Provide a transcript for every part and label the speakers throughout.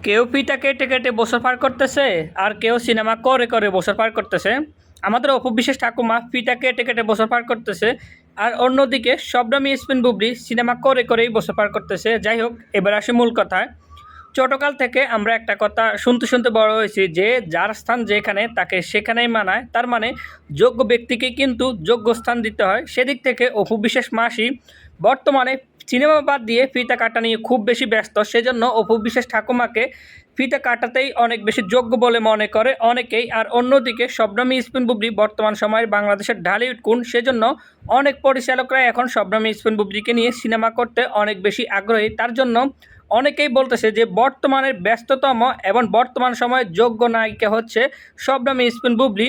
Speaker 1: কেউ ফিতা কেটে কেটে বছর পার করতেছে, আর কেউ সিনেমা করে করে বছর পার করতেছে। আমাদের অপু বিশ্বাস ঠাকুমা ফিতা কেটে কেটে বছর পার করতেছে, আর অন্যদিকে শবনম ইয়াসমিন বুবলি সিনেমা করে করেই বছর পার করতেছে। যাই হোক, এবার আসে মূল কথায়। ছোটকাল থেকে আমরা একটা কথা শুনতে শুনতে বড় হয়েছি যে যার স্থান যেখানে তাকে সেখানেই মানায়। তার মানে যোগ্য ব্যক্তিকে কিন্তু যোগ্য স্থান দিতে হয়। সেদিক থেকে অপু বিশ্বাস মাসি বর্তমানে সিনেমা বাদ দিয়ে ফিতা কাটা নিয়ে খুব বেশি ব্যস্ত। সেজন্য অপু বিশ্বাস ঠাকুমাকে ফিতা কাটাতেই অনেক বেশি যোগ্য বলে মনে করে অনেকেই। আর অন্যদিকে শবনম ইয়াসমিন বুবলি বর্তমান সময়ের বাংলাদেশের ঢালিউড কুইন। সেজন্য অনেক পরিচালকরা এখন শবনম ইয়াসমিন বুবলিকে নিয়ে সিনেমা করতে অনেক বেশি আগ্রহী। তার জন্য অনেকেই বলতেছে যে বর্তমানের ব্যস্ততম এবং বর্তমান সময়ে যোগ্য নায়িকা হচ্ছে শবনম ইয়াসমিন বুবলি।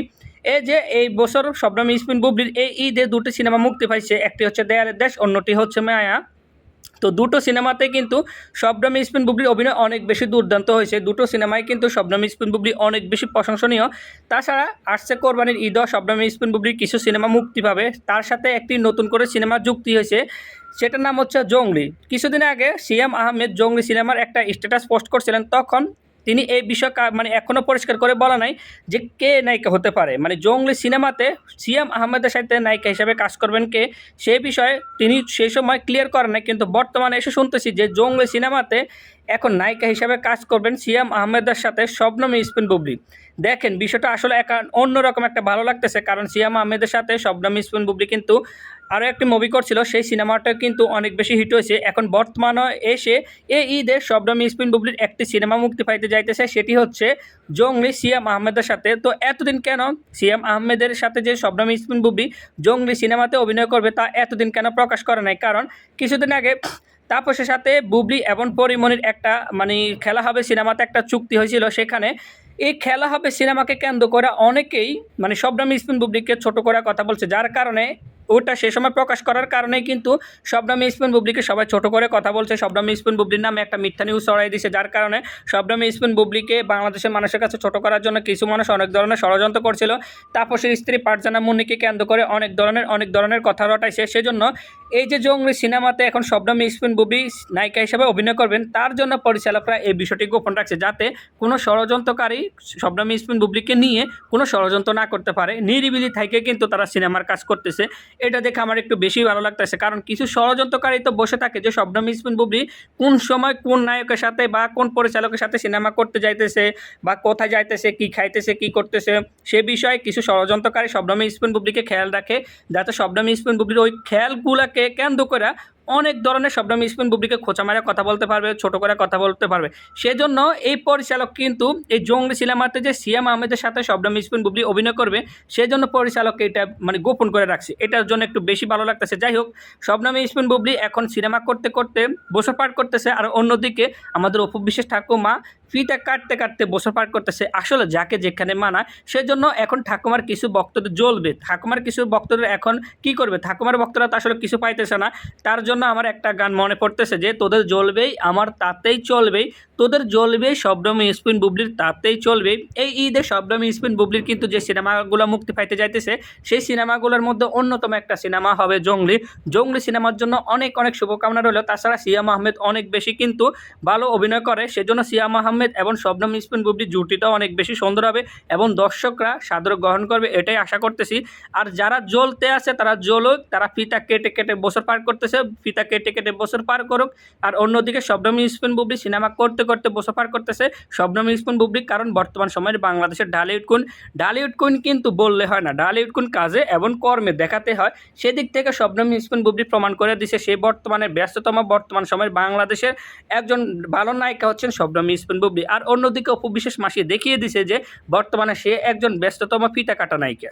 Speaker 1: এই যে এই বছর শবনম ইয়াসমিন বুবলির এই ঈদে দুটি সিনেমা মুক্তি পাইছে, একটি হচ্ছে দেয়ালের দেশ, অন্যটি হচ্ছে মায়া। তো দুটো সিনেমাতে কিন্তু শবনম ইয়াসমিন বুবলির অভিনয় অনেক বেশি দুর্দান্ত হয়েছে। দুটো সিনেমায় কিন্তু শবনম ইয়াসমিন বুবলি অনেক বেশি প্রশংসনীয়। তাছাড়া আসছে কোরবানির ঈদও শবনম ইয়াসমিন বুবলির কিছু সিনেমা মুক্তি পাবে। তার সাথে একটি নতুন করে সিনেমা যুক্তি হয়েছে, সেটার নাম হচ্ছে জঙ্গলি। কিছুদিন আগে সিয়াম আহমেদ জঙ্গলি সিনেমার একটা স্ট্যাটাস পোস্ট করছিলেন, তখন তিনি এই বিষয় মানে এখনও পরিষ্কার করে বলা নাই যে কে নায়িকা হতে পারে। মানে জঙ্গলি সিনেমাতে সিয়াম আহমেদের সাথে নায়িকা হিসেবে কাজ করবেন কে, সেই বিষয়ে তিনি সেই সময় ক্লিয়ার করেন নাই। কিন্তু বর্তমানে এসে শুনতেছি যে জঙ্গলি সিনেমাতে এখন নায়িকা হিসেবে কাজ করবেন সিয়াম আহমেদের সাথে শবনম ইয়াসমিন বুবলি। দেখেন, বিষয়টা আসলে অন্যরকম একটা ভালো লাগতেছে, কারণ সিয়াম আহমেদের সাথে শবনম ইয়াসমিন বুবলি কিন্তু আরও একটি মুভি করছিল, সেই সিনেমাটা কিন্তু অনেক বেশি হিট হয়েছে। এখন বর্তমানে এসে এই ঈদে শবনম ইয়াসমিন বুবলির একটি সিনেমা মুক্তি পাইতে যাইতেছে, সেটি হচ্ছে জঙ্গলি সিয়াম আহমেদের সাথে। তো এতদিন কেন সিয়াম আহমেদের সাথে যে শবনম ইয়াসমিন বুবলি জঙ্গলি সিনেমাতে অভিনয় করবে তা এতদিন কেন প্রকাশ করে নাই? কারণ কিছুদিন আগে তাপসের সাথে বুবলি এবং পরিমণির একটা মানে খেলা হবে সিনেমাতে একটা চুক্তি হয়েছিল। সেখানে এই খেলা হবে সিনেমাকে কেন্দ্র করে অনেকেই মানে শবনম ইয়াসমিন বুবলিকে ছোট করে কথা বলছে, যার কারণে ওটা সে সময় প্রকাশ করার কারণেই কিন্তু শবনম ইয়াসমিন বুবলিকে সবাই ছোট করে কথা বলছে। শবনম ইয়াসমিন বুবলির নামে একটা মিথ্যা নিউজ ছড়াই দিয়েছে, যার কারণে শবনম ইয়াসমিন বুবলিকে বাংলাদেশের মানুষের কাছে ছোট করার জন্য কিছু মানুষ অনেক ধরনের ষড়যন্ত্র করছিল। তাপসের স্ত্রী ফারজানা মুন্নিকে কেন্দ্র করে অনেক ধরনের কথা রটাইছে। সেজন্য এই যে জঙ্গলি সিনেমাতে এখন শবনম ইয়াসমিন বুবলি নায়িকা হিসেবে অভিনয় করবেন, তার জন্য পরিচালকরা এই বিষয়টি গোপন রাখছে, যাতে কোনো ষড়যন্ত্রকারী শবনম ইয়াসমিন বুবলিকে নিয়ে কোনো ষড়যন্ত্র না করতে পারে। নিরিবিলি থেকে কিন্তু তারা সিনেমার কাজ করতেছে, এটা দেখে আমার একটু বেশি ভালো লাগতেছে। কারণ কিছু ষড়যন্ত্রকারী তো বসে থাকে যে শবনম ইয়াসমিন বুবলি কোন সময় কোন নায়কের সাথে বা কোন পরিচালকের সাথে সিনেমা করতে যাইতেছে বা কোথায় যাইতেছে, কি খাইতেছে, কি করতেছে, সে বিষয়ে কিছু ষড়যন্ত্রকারী শবনম ইয়াসমিন বুবলিকে খেয়াল রাখে, যাতে শবনম ইয়াসমিন বুবলির ওই খেয়ালগুলোকে কেন্দ্র করে অনেক ধরনের শবনম ইয়াসমিন বুবলিকে খোঁচা মারা কথা বলতে পারবে, ছোট করে কথা বলতে পারবে। সেজন্য এই পরিচালক কিন্তু এই জঙ্গলি সিনেমাতে যে সিয়াম আহমেদের সাথে শবনম ইয়াসমিন বুবলি অভিনয় করবে, সেজন্য পরিচালককে এটা মানে গোপন করে রাখছে, এটার জন্য একটু বেশি ভালো লাগতেছে। যাই হোক, শবনম ইয়াসমিন বুবলি এখন সিনেমা করতে করতে বছর পার করতেছে, আর অন্যদিকে আমাদের অপু বিশ্বাস ঠাকুমা ফিতা কাটতে কাটতে বছর পার করতেছে। আসলে যাকে যেখানে মানায়, সেজন্য এখন ঠাকুমার কিছু ভক্তদের জ্বলবে, ঠাকুমার কিছু ভক্তদের এখন কি করবে, ঠাকুমার ভক্তরা তো আসলে কিছু পাইতেছে না। তার জন্য আমার একটা গান মনে পড়তেছে যে তোদের জ্বলবেই আমার তাতেই চলবেই, তোদের জ্বলবেই শবনম ইয়াসমিন বুবলির তাতেই চলবেই। এই ঈদে শবনম ইয়াসমিন বুবলির কিন্তু যে সিনেমাগুলো মুক্তি পাইতে যাইতেছে, সেই সিনেমাগুলোর মধ্যে অন্যতম একটা সিনেমা হবে জঙ্গলি। জঙ্গলি সিনেমার জন্য অনেক শুভকামনা রইল। তাছাড়া সিয়াম আহমেদ অনেক বেশি কিন্তু ভালো অভিনয় করে, সেজন্য সিয়াম আহমেদ এবং শবনম ইয়াসমিন বুবলির জুটিটাও অনেক বেশি সুন্দর হবে এবং দর্শকরা সাদর গ্রহণ করবে, এটাই আশা করতেছি। আর যারা জ্বলতে আছে তারা জ্বলুক, তারা ফিতা কেটে কেটে বছর পার করতেছে, ফিতা কেটে কেটে বছর পার করুক। আর অন্যদিকে শবনম ইয়াসমিন বুবলি সিনেমা করতে করতে বছর পার করতেছে। শবনম ইয়াসমিন বুবলি কারণ বর্তমান সময়ের বাংলাদেশের ঢালিউড কুইন কিন্তু বললে হয় না, ঢালিউড কুইন কাজে এবং কর্মে দেখাতে হয়। সেদিক থেকে শবনম ইয়াসমিন বুবলি প্রমাণ করে দিছে সে বর্তমানে ব্যস্ততম বর্তমান সময়ের বাংলাদেশের একজন ভালো নায়িকা হচ্ছেন শবনম ইয়াসমিন বুবলি। আর অন্যদিকে অপু বিশ্বাস মাসি দেখিয়ে দিছে যে বর্তমানে সে একজন ব্যস্ততম ফিতা কাটা নায়িকা।